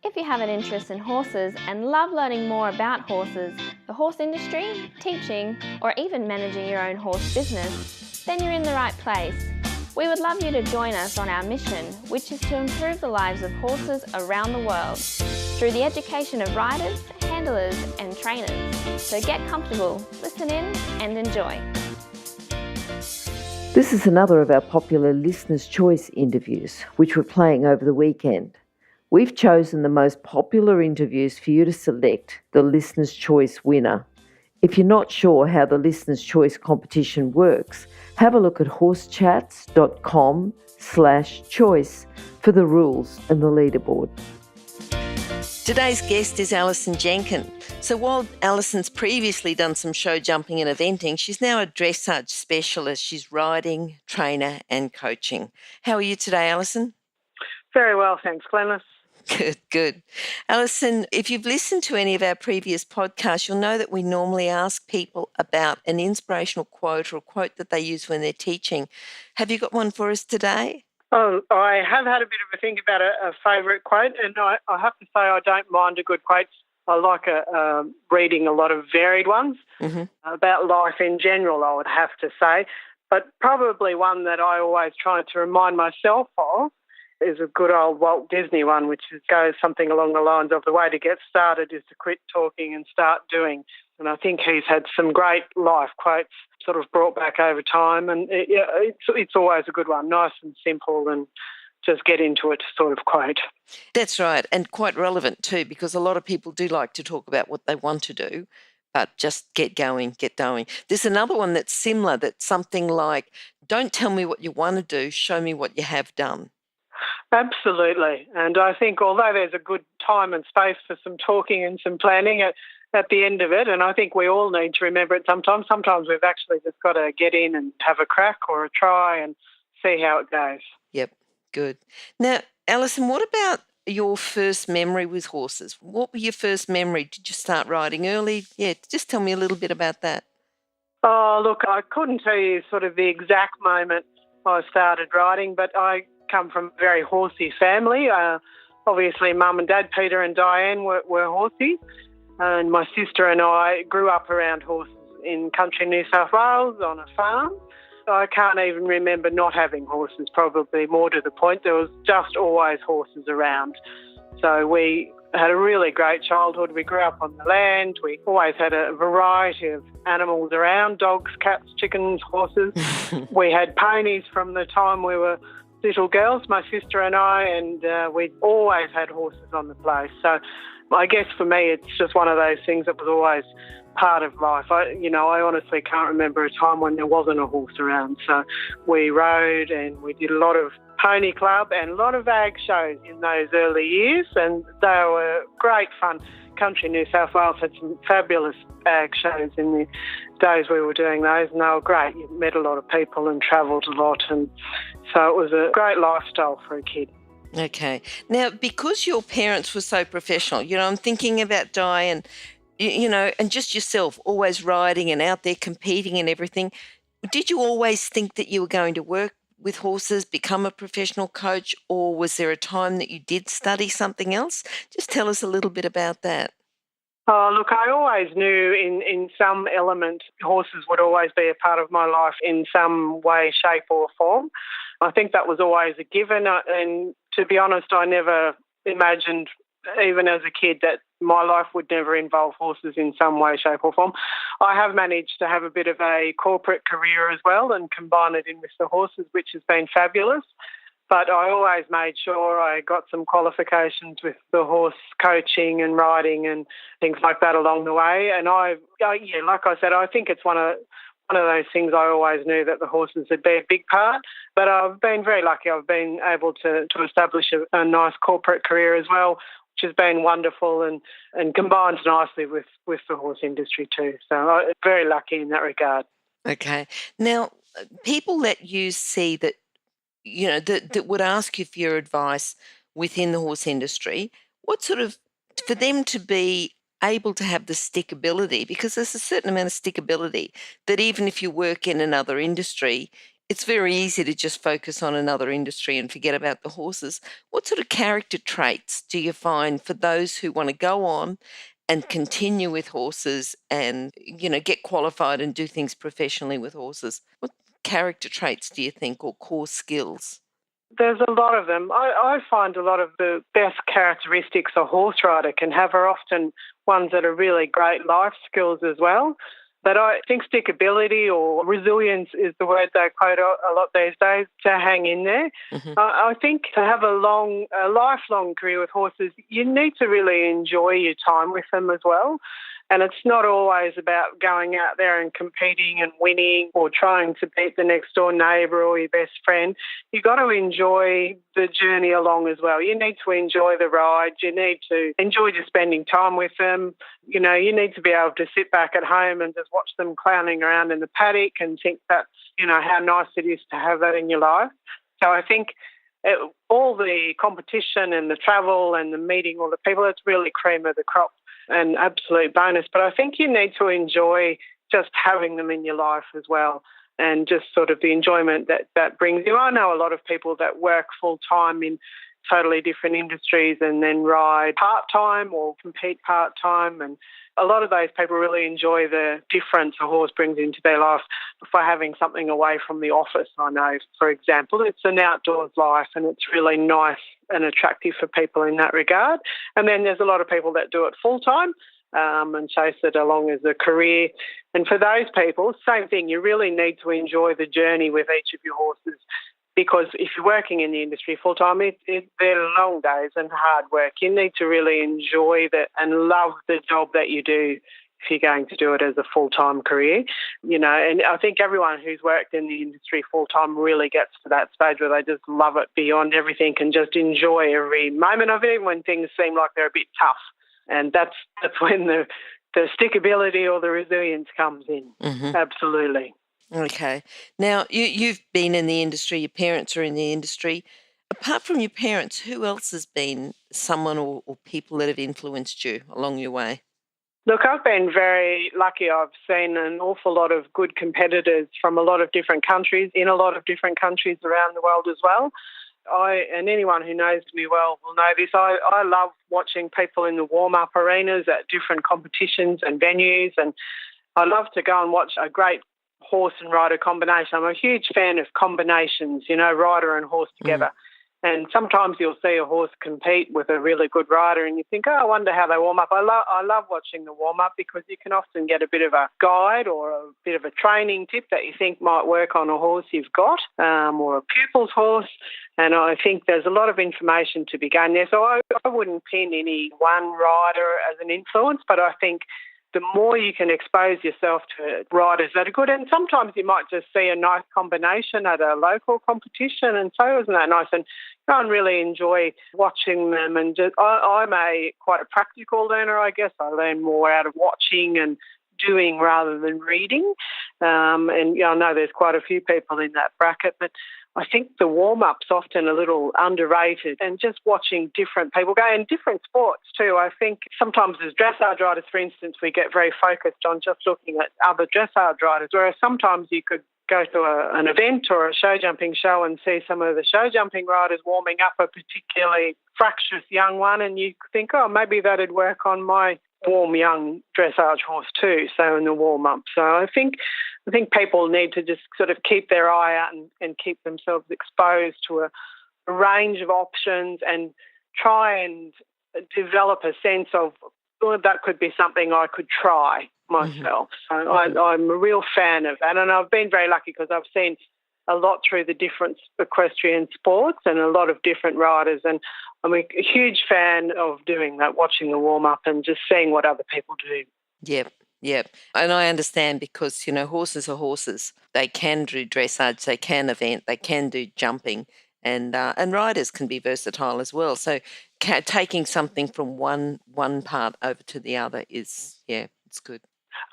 If you have an interest in horses and love learning more about horses, the horse industry, teaching, or even managing your own horse business, then you're in the right place. We would love you to join us on our mission, which is to improve the lives of horses around the world through the education of riders, handlers, and trainers. So get comfortable, listen in, and enjoy. This is another of our popular Listener's Choice interviews, which we're playing over the weekend. We've chosen the most popular interviews for you to select the Listener's Choice winner. If you're not sure how the Listener's Choice competition works, have a look at horsechats.com/choice for the rules and the leaderboard. Today's guest is Alison Jenkyn. So while Alison's previously done some show jumping and eventing, she's now a dressage specialist. She's riding, trainer and coaching. How are you today, Alison? Very well, thanks, Glenys. Good. Alison, if you've listened to any of our previous podcasts, you'll know that we normally ask people about an inspirational quote or a quote that they use when they're teaching. Have you got one for us today? Oh, I have had a bit of a think about a favourite quote, and I have to say I don't mind a good quote. I like reading a lot of varied ones about life in general, I would have to say. But probably one that I always try to remind myself of is a good old Walt Disney one, which goes something along the lines of the way to get started is to quit talking and start doing. And I think he's had some great life quotes sort of brought back over time, and it's always a good one, nice and simple and just get into it sort of quote. That's right, and quite relevant too, because a lot of people do like to talk about what they want to do, but just get going. There's another one that's similar, that's something like, don't tell me what you want to do, show me what you have done. Absolutely. And I think although there's a good time and space for some talking and some planning at the end of it, and I think we all need to remember it sometimes we've actually just got to get in and have a crack or a try and see how it goes. Yep, good. Now, Alison, what about your first memory with horses? What were your first memory? Did you start riding early? Yeah, just tell me a little bit about that. Oh, look, I couldn't tell you sort of the exact moment I started riding, but I come from a very horsey family. Obviously, Mum and Dad, Peter and Diane, were horsies, and my sister and I grew up around horses in country New South Wales on a farm. I can't even remember not having horses, probably more to the point. There was just always horses around. So we had a really great childhood. We grew up on the land. We always had a variety of animals around, dogs, cats, chickens, horses. We had ponies from the time we were little girls, my sister and I, and we always had horses on the place. So I guess for me it's just one of those things that was always part of life. I honestly can't remember a time when there wasn't a horse around. So we rode and we did a lot of pony club and a lot of ag shows in those early years, and they were great fun. Country New South Wales had some fabulous ag shows in the days we were doing those, and they were great. You met a lot of people and travelled a lot, and so it was a great lifestyle for a kid. Okay. Now, because your parents were so professional, I'm thinking about Di and, and just yourself, always riding and out there competing and everything. Did you always think that you were going to work with horses, become a professional coach, or was there a time that you did study something else? Just tell us a little bit about that. Oh, look, I always knew in some element horses would always be a part of my life in some way, shape or form. I think that was always a given, and to be honest, I never imagined, even as a kid, that my life would never involve horses in some way, shape or form. I have managed to have a bit of a corporate career as well and combine it in with the horses, which has been fabulous. But I always made sure I got some qualifications with the horse coaching and riding and things like that along the way. And like I said, I think it's one of those things I always knew that the horses would be a big part. But I've been very lucky. I've been able to establish a nice corporate career as well, which has been wonderful and combines nicely with the horse industry too. So I'm very lucky in that regard. Okay. Now, people that you see that, that would ask you for your advice within the horse industry, what sort of, for them to be able to have the stickability, because there's a certain amount of stickability that even if you work in another industry, it's very easy to just focus on another industry and forget about the horses. What sort of character traits do you find for those who want to go on and continue with horses and, get qualified and do things professionally with horses? What character traits do you think, or core skills? There's a lot of them. I find a lot of the best characteristics a horse rider can have are often ones that are really great life skills as well. But I think stickability or resilience is the word they quote a lot these days, to hang in there. Mm-hmm. I think to have a lifelong career with horses, you need to really enjoy your time with them as well. And it's not always about going out there and competing and winning or trying to beat the next door neighbour or your best friend. You've got to enjoy the journey along as well. You need to enjoy the ride. You need to enjoy just spending time with them. You need to be able to sit back at home and just watch them clowning around in the paddock and think that's, how nice it is to have that in your life. So I think all the competition and the travel and the meeting all the people, it's really cream of the crop. An absolute bonus. But I think you need to enjoy just having them in your life as well, and just sort of the enjoyment that brings you. I know a lot of people that work full-time in totally different industries and then ride part-time or compete part-time, and a lot of those people really enjoy the difference a horse brings into their life for having something away from the office. I know, for example, it's an outdoors life and it's really nice and attractive for people in that regard. And then there's a lot of people that do it full-time and chase it along as a career. And for those people, same thing, you really need to enjoy the journey with each of your horses, because if you're working in the industry full-time, they're long days and hard work. You need to really enjoy that and love the job that you do if you're going to do it as a full-time career. And I think everyone who's worked in the industry full-time really gets to that stage where they just love it beyond everything and just enjoy every moment of it, even when things seem like they're a bit tough. And that's when the stickability or the resilience comes in. Mm-hmm. Absolutely. Okay. Now, you've been in the industry, your parents are in the industry. Apart from your parents, who else has been someone or people that have influenced you along your way? Look, I've been very lucky. I've seen an awful lot of good competitors from a lot of different countries, in a lot of different countries around the world as well. And anyone who knows me well will know this. I love watching people in the warm-up arenas at different competitions and venues, and I love to go and watch a great horse and rider combination. I'm a huge fan of combinations, rider and horse together. And sometimes you'll see a horse compete with a really good rider and you think, I wonder how they warm up. I love watching the warm-up because you can often get a bit of a guide or a bit of a training tip that you think might work on a horse you've got or a pupil's horse. And I think there's a lot of information to be gained there. So I wouldn't pin any one rider as an influence, but I think the more you can expose yourself to riders that are good, and sometimes you might just see a nice combination at a local competition, and so isn't that nice? And go and really enjoy watching them. And I'm quite a practical learner, I guess. I learn more out of watching and doing rather than reading. And I know there's quite a few people in that bracket, but I think the warm-up's often a little underrated, and just watching different people go in different sports too. I think sometimes as dressage riders, for instance, we get very focused on just looking at other dressage riders, whereas sometimes you could go to an event or a show jumping show and see some of the show jumping riders warming up a particularly fractious young one, and you think, maybe that'd work on my warm young dressage horse too, so in the warm-up. So I think people need to just sort of keep their eye out and keep themselves exposed to a range of options and try and develop a sense of, that could be something I could try myself. Mm-hmm. So I'm a real fan of that, and I've been very lucky because I've seen a lot through the different equestrian sports and a lot of different riders, and I'm a huge fan of doing that, watching the warm-up and just seeing what other people do. Yep. And I understand because, horses are horses. They can do dressage, they can event, they can do jumping, and riders can be versatile as well. So taking something from one part over to the other is, it's good.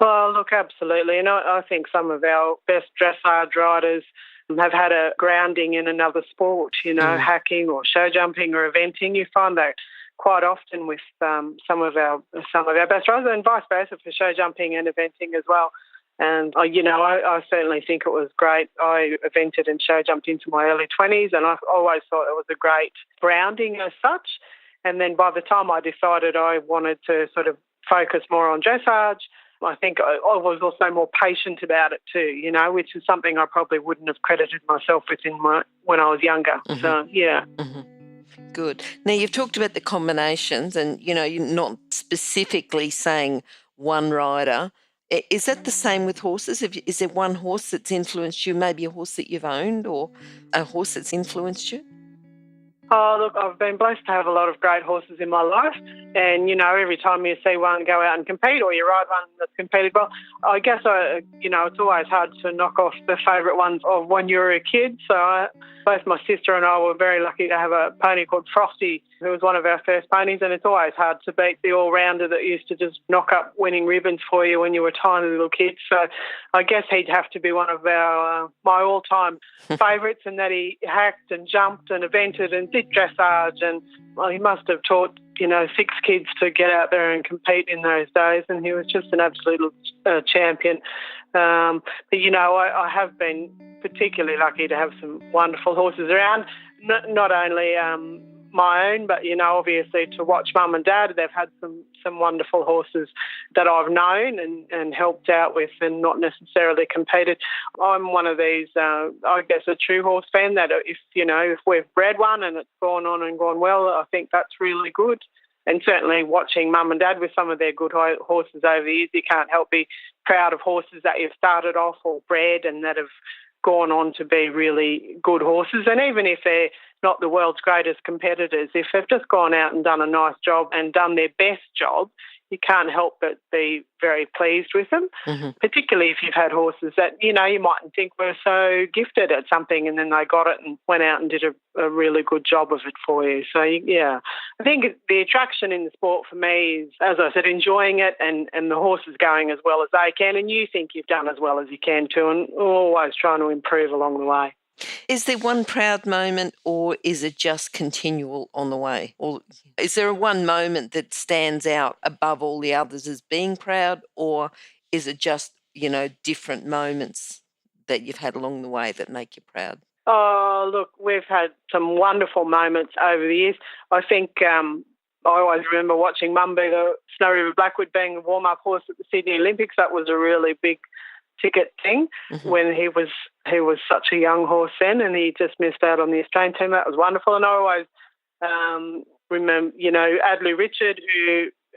Well, look, absolutely. And I think some of our best dressage riders have had a grounding in another sport, hacking or show jumping or eventing. You find that quite often with some of our best riders, and vice versa for show jumping and eventing as well. And, I certainly think it was great. I evented and show jumped into my early 20s, and I always thought it was a great grounding as such. And then by the time I decided I wanted to sort of focus more on dressage, I think I was also more patient about it too, which is something I probably wouldn't have credited myself with when I was younger. Mm-hmm. So, yeah. Mm-hmm. Good. Now, you've talked about the combinations and, you're not specifically saying one rider. Is that the same with horses? Is there one horse that's influenced you, maybe a horse that you've owned or a horse that's influenced you? Oh, look, I've been blessed to have a lot of great horses in my life. And, every time you see one go out and compete or you ride one that's competed well, I guess, it's always hard to knock off the favourite ones of when you were a kid. So both my sister and I were very lucky to have a pony called Frosty, who was one of our first ponies. And it's always hard to beat the all-rounder that used to just knock up winning ribbons for you when you were tiny little kids. So I guess he'd have to be one of my all-time favourites, in that he hacked and jumped and evented and did dressage, and he must have taught 6 kids to get out there and compete in those days, and he was just an absolute champion. But I have been particularly lucky to have some wonderful horses around, not only my own, but obviously to watch Mum and Dad. They've had some wonderful horses that I've known and helped out with, and not necessarily competed. I'm one of these, I guess, a true horse fan, that if we've bred one and it's gone on and gone well, I think that's really good. And certainly watching Mum and Dad with some of their good horses over the years, you can't help be proud of horses that you've started off or bred and that have gone on to be really good horses. And even if they're not the world's greatest competitors, if they've just gone out and done a nice job and done their best job, you can't help but be very pleased with them, particularly if you've had horses that, you mightn't think were so gifted at something, and then they got it and went out and did a really good job of it for you. So, yeah, I think the attraction in the sport for me is, as I said, enjoying it and the horses going as well as they can, and you think you've done as well as you can too, and always trying to improve along the way. Is there one proud moment, or is it just continual on the way? Or is there one moment that stands out above all the others as being proud, or is it just, different moments that you've had along the way that make you proud? Oh, look, we've had some wonderful moments over the years. I think I always remember watching Mum be the Snow River Blackwood being a warm-up horse at the Sydney Olympics. That was a really big ticket thing when he was such a young horse then, and he just missed out on the Australian team. That was wonderful. And I always remember, Adley Richard,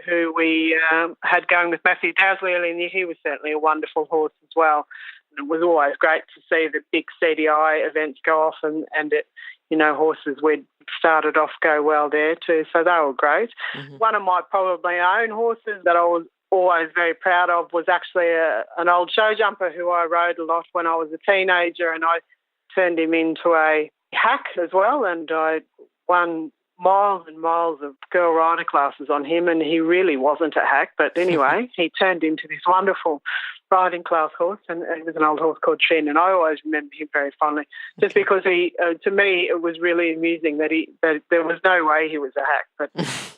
who we had going with Matthew Dowsley early in the year. He was certainly a wonderful horse as well. And it was always great to see the big CDI events go off and it, horses we'd started off go well there too. So they were great. One of my probably own horses that I was always very proud of was actually an old show jumper who I rode a lot when I was a teenager, and I turned him into a hack as well, and I won miles and miles of girl rider classes on him, and he really wasn't a hack, but anyway, he turned into this wonderful riding class horse, and it was an old horse called Shin, and I always remember him very fondly, just because he, to me, it was really amusing that there was no way he was a hack, but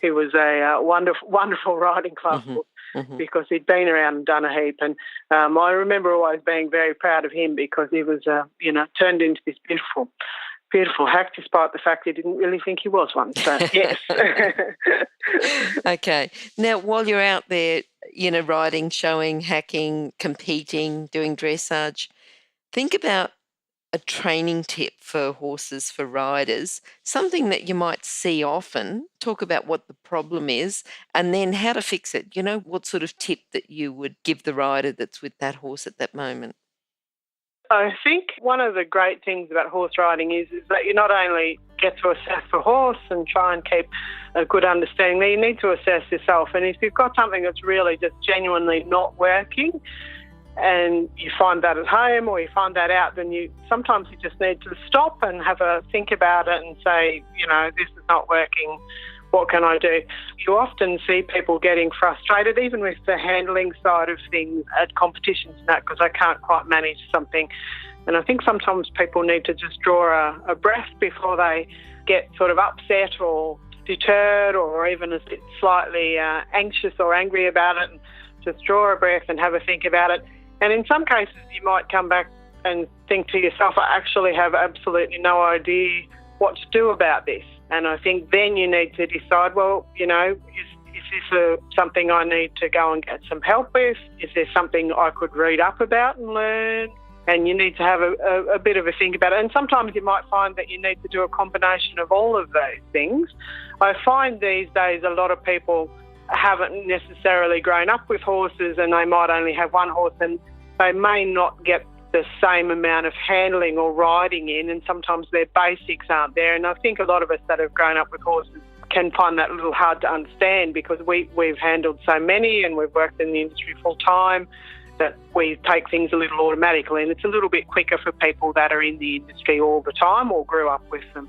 he was a wonderful riding class horse. Because he'd been around and done a heap. And I remember always being very proud of him because he was, turned into this beautiful hack, despite the fact he didn't really think he was one. So, yes. Okay. Now, while you're out there, riding, showing, hacking, competing, doing dressage, think about a training tip for horses, for riders, something that you might see often, talk about what the problem is, and then how to fix it. What sort of tip that you would give the rider that's with that horse at that moment? I think one of the great things about horse riding is that you not only get to assess the horse and try and keep a good understanding, you need to assess yourself. And if you've got something that's really just genuinely not working, and you find that at home or you find that out, then sometimes you just need to stop and have a think about it and say, this is not working. What can I do? You often see people getting frustrated, even with the handling side of things at competitions and that, because they can't quite manage something. And I think sometimes people need to just draw a breath before they get sort of upset or deterred or even a bit slightly anxious or angry about it, and just draw a breath and have a think about it. And in some cases, you might come back and think to yourself, I actually have absolutely no idea what to do about this. And I think then you need to decide, well, is this something I need to go and get some help with? Is there something I could read up about and learn? And you need to have a bit of a think about it. And sometimes you might find that you need to do a combination of all of those things. I find these days a lot of people haven't necessarily grown up with horses, and they might only have one horse, and they may not get the same amount of handling or riding in, and sometimes their basics aren't there. And I think a lot of us that have grown up with horses can find that a little hard to understand, because we've handled so many and we've worked in the industry full time that we take things a little automatically, and it's a little bit quicker for people that are in the industry all the time or grew up with them.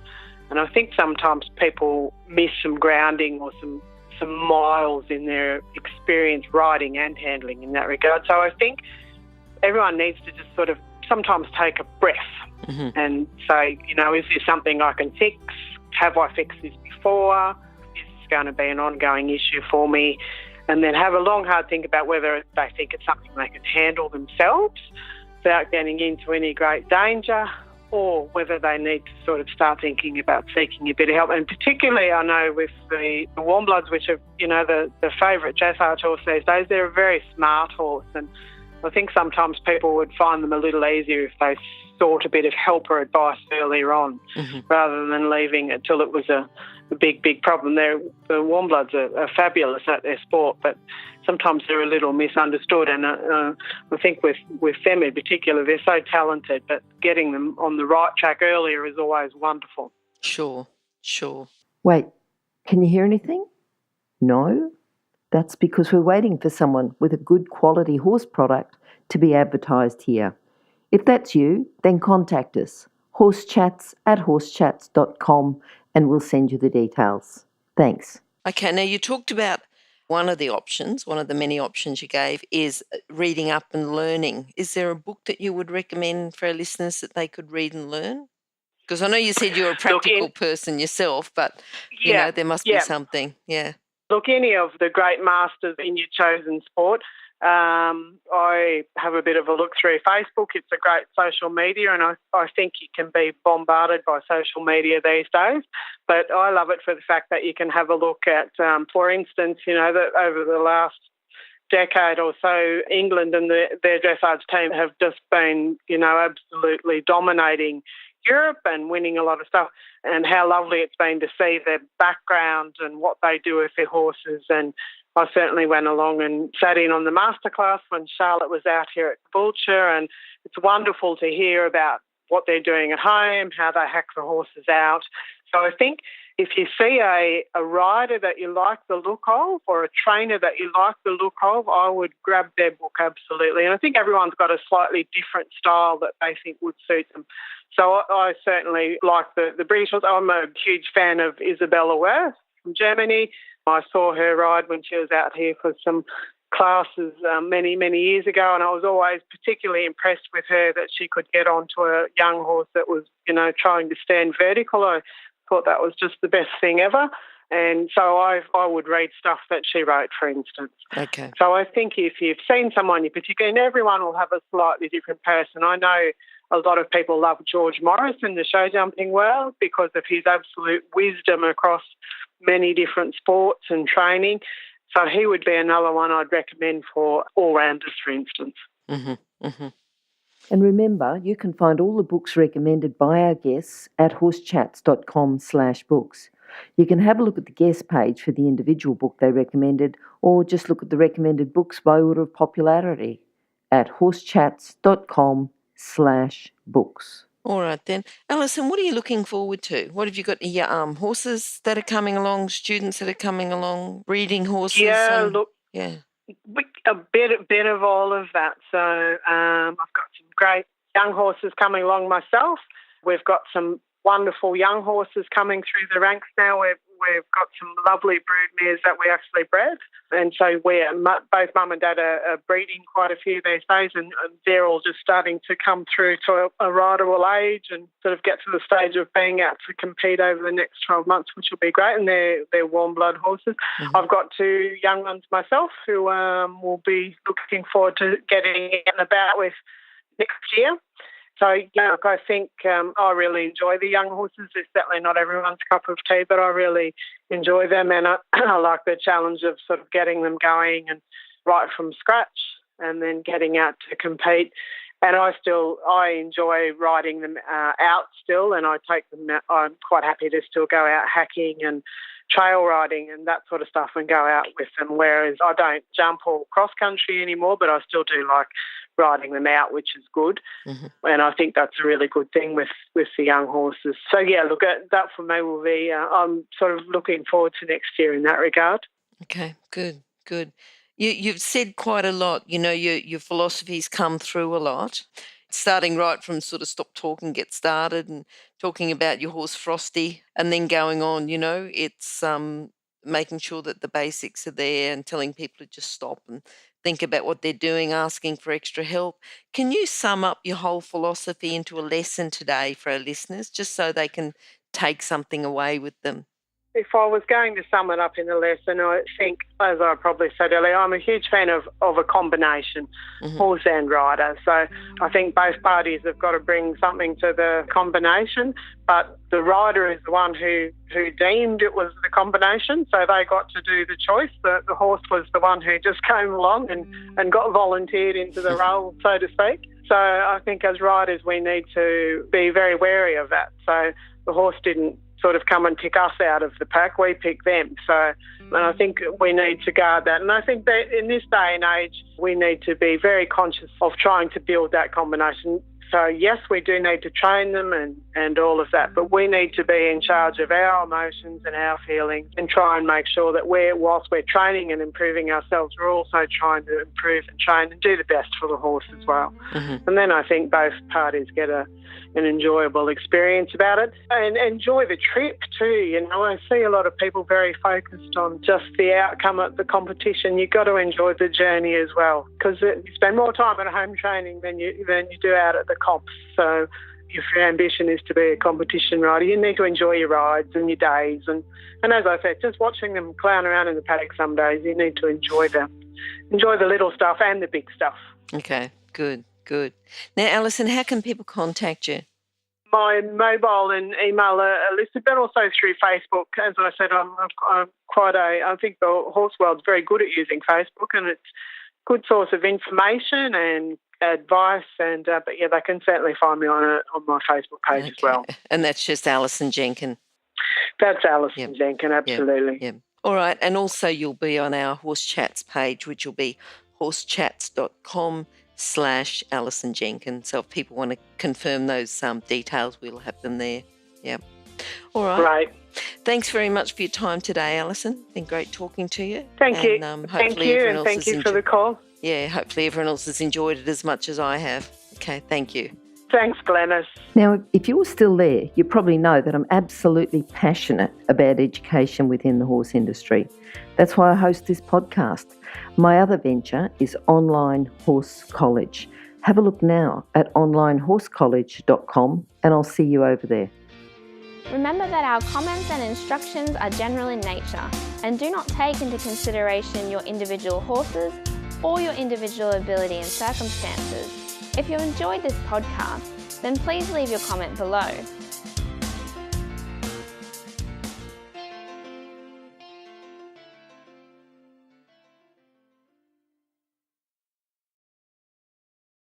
And I think sometimes people miss some grounding or some miles in their experience riding and handling in that regard. So I think everyone needs to just sort of sometimes take a breath and say, is this something I can fix? Have I fixed this before? Is this going to be an ongoing issue for me? And then have a long, hard think about whether they think it's something they can handle themselves without getting into any great danger, or whether they need to sort of start thinking about seeking a bit of help. And particularly, I know with the warm bloods, which are, the favourite dressage horse these days, they're a very smart horse. And I think sometimes people would find them a little easier if they sought a bit of help or advice earlier on, rather than leaving it till it was a big problem. The warm bloods are fabulous at their sport, but sometimes they're a little misunderstood. And I think with them in particular, they're so talented, but getting them on the right track earlier is always wonderful. Sure. Wait, can you hear anything? No? That's because we're waiting for someone with a good quality horse product to be advertised here. If that's you, then contact us, horsechats@horsechats.com, and we'll send you the details. Thanks. Okay, now you talked about one of the many options you gave is reading up and learning. Is there a book that you would recommend for our listeners that they could read and learn? Because I know you said you're a practical person yourself, but, there must be something. Yeah. Look, any of the great masters in your chosen sport. I have a bit of a look through Facebook. It's a great social media, and I think you can be bombarded by social media these days. But I love it for the fact that you can have a look at, for instance, that over the last decade or so, England and their dressage team have just been, absolutely dominating Europe and winning a lot of stuff, and how lovely it's been to see their background and what they do with their horses. And I certainly went along and sat in on the masterclass when Charlotte was out here at Caboolture, and it's wonderful to hear about what they're doing at home, how they hack the horses out. So I think if you see a rider that you like the look of, or a trainer that you like the look of, I would grab their book absolutely. And I think everyone's got a slightly different style that they think would suit them. So I certainly like the British horse. I'm a huge fan of Isabella Worth from Germany. I saw her ride when she was out here for some classes many, many years ago, and I was always particularly impressed with her that she could get onto a young horse that was, trying to stand vertical. I thought that was just the best thing ever. And so I would read stuff that she wrote, for instance. Okay. So I think if you've seen someone you particularly, and everyone will have a slightly different person. I know a lot of people love George Morris in the show jumping world because of his absolute wisdom across many different sports and training. So he would be another one I'd recommend for all-rounders, for instance. And remember, you can find all the books recommended by our guests at horsechats.com/books. You can have a look at the guest page for the individual book they recommended, or just look at the recommended books by order of popularity at horsechats.com/books. All right then. Alison, what are you looking forward to? What have you got? Your horses that are coming along, students that are coming along, breeding horses? Yeah, a bit of all of that. So I've got some great young horses coming along myself. We've got some wonderful young horses coming through the ranks now. we've got some lovely brood mares that we actually bred. And so both mum and dad are breeding quite a few these days, and they're all just starting to come through to a rideable age and sort of get to the stage of being out to compete over the next 12 months, which will be great. And they're warm blood horses. Mm-hmm. I've got 2 young ones myself who will be looking forward to getting out and about with next year. So, yeah, I think I really enjoy the young horses. They're certainly not everyone's cup of tea, but I really enjoy them, and I like the challenge of sort of getting them going and right from scratch and then getting out to compete. And I enjoy riding them out still, and I take them out. I'm quite happy to still go out hacking and trail riding and that sort of stuff and go out with them, whereas I don't jump or cross-country anymore, but I still do like riding them out, which is good. Mm-hmm. And I think that's a really good thing with the young horses. So, yeah, look, that for me will be, I'm sort of looking forward to next year in that regard. Okay, good. You've said quite a lot. You know, your philosophies come through a lot, starting right from sort of stop talking, get started, and talking about your horse Frosty, and then going on, you know, it's making sure that the basics are there and telling people to just stop and think about what they're doing, asking for extra help. Can you sum up your whole philosophy into a lesson today for our listeners, just so they can take something away with them? If I was going to sum it up in a lesson, I think, as I probably said earlier, I'm a huge fan of a combination, mm-hmm. horse and rider. So I think both parties have got to bring something to the combination, but the rider is the one who deemed it was the combination, so they got to do the choice. The horse was the one who just came along and got volunteered into the role, so to speak. So I think as riders we need to be very wary of that. So the horse didn't sort of come and pick us out of the pack, we pick them. So and I think we need to guard that. And I think that in this day and age, we need to be very conscious of trying to build that combination. So yes, we do need to train them and all of that, but we need to be in charge of our emotions and our feelings and try and make sure that whilst we're training and improving ourselves, we're also trying to improve and train and do the best for the horse as well. Mm-hmm. And then I think both parties get an enjoyable experience about it and enjoy the trip too. You know, I see a lot of people very focused on just the outcome of the competition. You've got to enjoy the journey as well, because you spend more time at home training than you do out at the comps. So if your ambition is to be a competition rider, you need to enjoy your rides and your days. And as I said, just watching them clown around in the paddock some days, you need to enjoy the little stuff and the big stuff. Okay, good. Now, Alison, how can people contact you? My mobile and email are listed, but also through Facebook. As I said, I think the horse world's very good at using Facebook, and it's a good source of information and advice. And but yeah, they can certainly find me on my Facebook page as well. And that's just Alison Jenkyn. That's Alison Jenkyn, absolutely. Yep. All right, and also you'll be on our Horse Chats page, which will be horsechats.com/Alison Jenkyn. So if people want to confirm those details, we'll have them there. Yeah. All right. Great. Thanks very much for your time today, Alison. Been great talking to you. Thank you. Thank you for the call. Yeah, hopefully everyone else has enjoyed it as much as I have. Okay, thank you. Thanks, Glenys. Now, if you're still there, you probably know that I'm absolutely passionate about education within the horse industry. That's why I host this podcast. My other venture is Online Horse College. Have a look now at onlinehorsecollege.com and I'll see you over there. Remember that our comments and instructions are general in nature and do not take into consideration your individual horses or your individual ability and circumstances. If you enjoyed this podcast, then please leave your comment below.